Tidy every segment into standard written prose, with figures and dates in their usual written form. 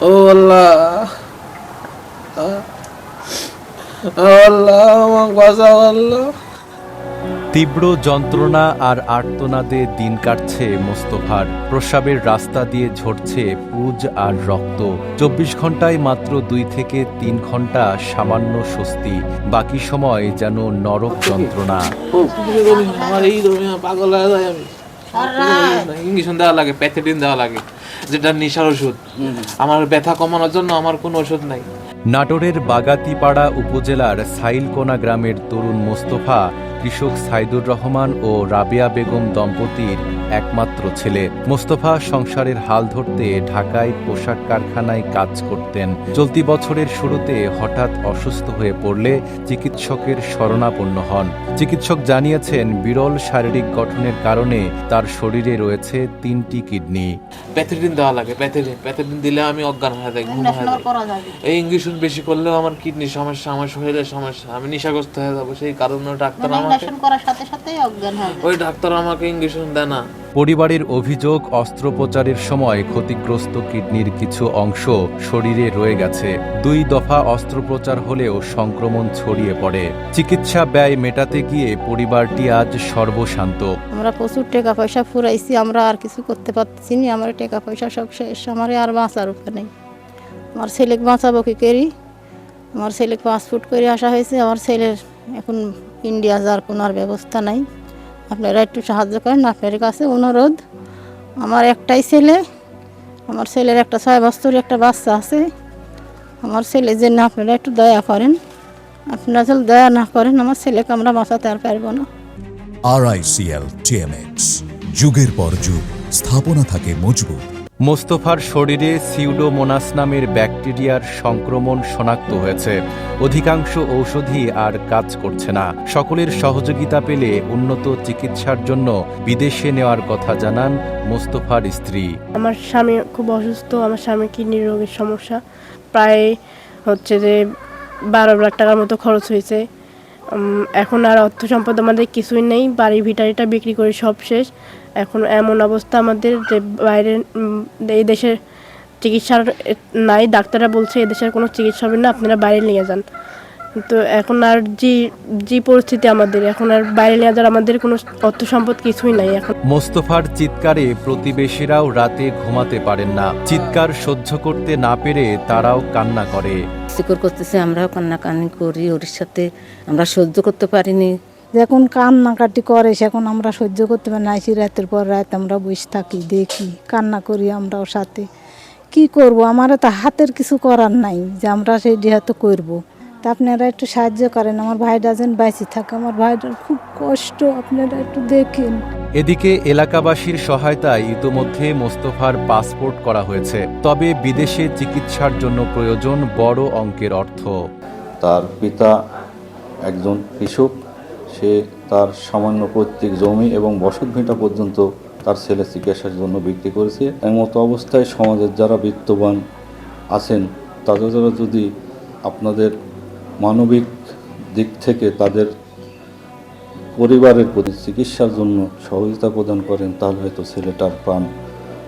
ও আল্লাহ, আল্লাহ আমাকে বাঁচাও আল্লাহ। তীব্র যন্ত্রণা আর আর্তনাদে দিন কাটছে মোস্তফার। প্রস্রাবের রাস্তা দিয়ে ঝরছে পুজ আর রক্ত। 24 ঘন্টায় মাত্র 2 থেকে 3 ঘন্টা সামান্য স্বস্তি, বাকি সময় যেন নরক যন্ত্রণা। আমার এই পাগল হয়ে যায় আমি। ইঞ্জেকশন দেওয়া লাগে, প্যাথেডিন দেওয়া লাগে, যেটা নেশার ওষুধ। আমার ব্যথা কমানোর জন্য আমার কোনো ওষুধ নাই। নাটোরের বাগাতিপাড়া উপজেলার সাইলকোনা গ্রামের তরুণ মোস্তফা কৃষক সাইদুর রহমান ও রাবেয়া বেগম দম্পতির একমাত্র ছেলে। মোস্তফা সংসারের হাল ধরতে ঢাকায় পোশাক কারখানায় কাজ করতেন। চলতি বছরের শুরুতে হঠাৎ অসুস্থ হয়ে পড়লে চিকিৎসকের শরণাপন্ন হন। চিকিৎসক জানিয়েছেন বিরল শারীরিক গঠনের কারণে তার শরীরে রয়েছে 3টি কিডনি। প্যাথেডিন দেওয়া লাগে, প্যাথেডিন দিলে আমি অজ্ঞান হয়ে যাই, ঘুম হয়ে যায়। এই ইঞ্জেকশন বেশি করলেও আমার কিডনির সমস্যা, আমার শরীরের সমস্যা, আমি নেশাগ্রস্ত হয়ে যাবো। সেই কারণে ডাক্তার ওই ডাক্তার আমাকে ইঞ্জেকশন দেয় না। পরিবারের অভিযোগ, অস্ত্রোপচারের সময় ক্ষতিগ্রস্ত কিডনির কিছু অংশ শরীরে রয়ে গেছে। 2 দফা অস্ত্রোপচার হলেও সংক্রমণ ছড়িয়ে পড়ে। চিকিৎসা ব্যয় মেটাতে গিয়ে পরিবারটি আজ সর্বশান্ত। আমরা প্রচুর টাকা পয়সা ফুরাইছি, আমরা আর কিছু করতে পারছি না। আমার টাকা পয়সা সব শেষ, আমার আর বাঁচার উপায় নেই। আমার ছেলেকে বাঁচাবো কি করি? আমার ছেলেকে পাসপোর্ট করে আসা হয়েছে, আমার ছেলের এখন ইন্ডিয়া যাওয়ার কোনো আর ব্যবস্থা নাই। আপনারা একটু সাহায্য করেন, আপনার কাছে অনুরোধ। আমার একটাই ছেলে, আমার ছেলের একটা 6 বছরের একটা বাচ্চা আছে। আমার ছেলের জন্য আপনারা একটু দয়া করেন। আপনারা যদি দয়া না করেন, আমার ছেলেকে আমরা বাঁচাতে আর পারবো না। RICL TMX, যুগের পর যুগ স্থাপনা থাকে মজবুত। মোস্তফার শরীরে সিউডোমোনাস নামের ব্যাকটেরিয়ার সংক্রমণ শনাক্ত হয়েছে। অধিকাংশ ঔষধই আর কাজ করছে না। সকলের সহযোগিতা পেলে উন্নত চিকিৎসার জন্য বিদেশে নেওয়ার কথা জানান মোস্তফার স্ত্রী। আমার স্বামী খুব অসুস্থ, আমার স্বামী কিডনি রোগের সমস্যা। প্রায় হচ্ছে যে 12 লাখ টাকার মতো খরচ হয়েছে। এখন আর অর্থ সম্পদ আমাদের কিছুই নেই, বাড়ি ভিটারিটা বিক্রি করে সব শেষ। এখন এমন অবস্থা আমাদের যে বাইরে এই দেশের চিকিৎসার নাই। ডাক্তাররা বলছে এদেশের কোনো চিকিৎসা হবে না, আপনারা বাইরে নিয়ে যান। তো এখন আর যে পরিস্থিতি আমাদের, এখন আর বাইরে নিয়ে যাওয়ার আমাদের কোনো অর্থ সম্পদ কিছুই নাই। এখন মোস্তফার চিৎকারে প্রতিবেশীরাও রাতে ঘুমাতে পারেন না। চিৎকার সহ্য করতে না পেরে তারাও কান্না করে। চিকর করতেছে, আমরাও কান্নাকান্নি করি, ওর সাথে আমরা সহ্য করতে পারিনি। যখন কান্নাকাটি করে সেখন আমরা সহ্য করতে পারি না। রাতের পর রাত আমরা বসে থাকি, দেখি, কান্না করি আমরা ওর সাথে। কি করব, আমার তো হাতের কিছু করার নাই যে আমরা সেই হয়তো করবো। তা আপনারা একটু সাহায্য করেন, আমার ভাইটা যেন বেঁচে থাকে। আমার ভাইটার খুব কষ্ট, আপনারা একটু দেখেন। এদিকে এলাকাবাসীর সহায়তায় ইতোমধ্যে মোস্তফার পাসপোর্ট করা হয়েছে। তবে বিদেশে চিকিৎসার জন্য প্রয়োজন বড় অঙ্কের অর্থ। তার পিতা একজন কৃষক, সে তার সামান্য পৈতৃক জমি এবং বসত ভিটা পর্যন্ত তার ছেলে চিকিৎসার জন্য বিক্রি করেছে। এমতো অবস্থায় সমাজের যারা বিত্তবান আছেন তাদের যদি আপনাদের মানবিক দিক থেকে তাদের পরিবারের প্রতি চিকিৎসার জন্য সহযোগিতা প্রদান করেন, তাহলে হয়তো ছেলেটার প্রাণ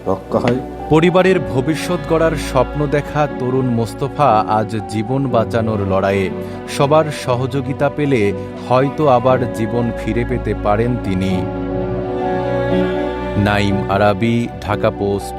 রক্ষা হয়। পরিবারের ভবিষ্যৎ গড়ার স্বপ্ন দেখা তরুণ মোস্তফা আজ জীবন বাঁচানোর লড়াইয়ে। সবার সহযোগিতা পেলে হয়তো আবার জীবন ফিরে পেতে পারেন তিনি। নাইম আরাবী, ঢাকা পোস্ট।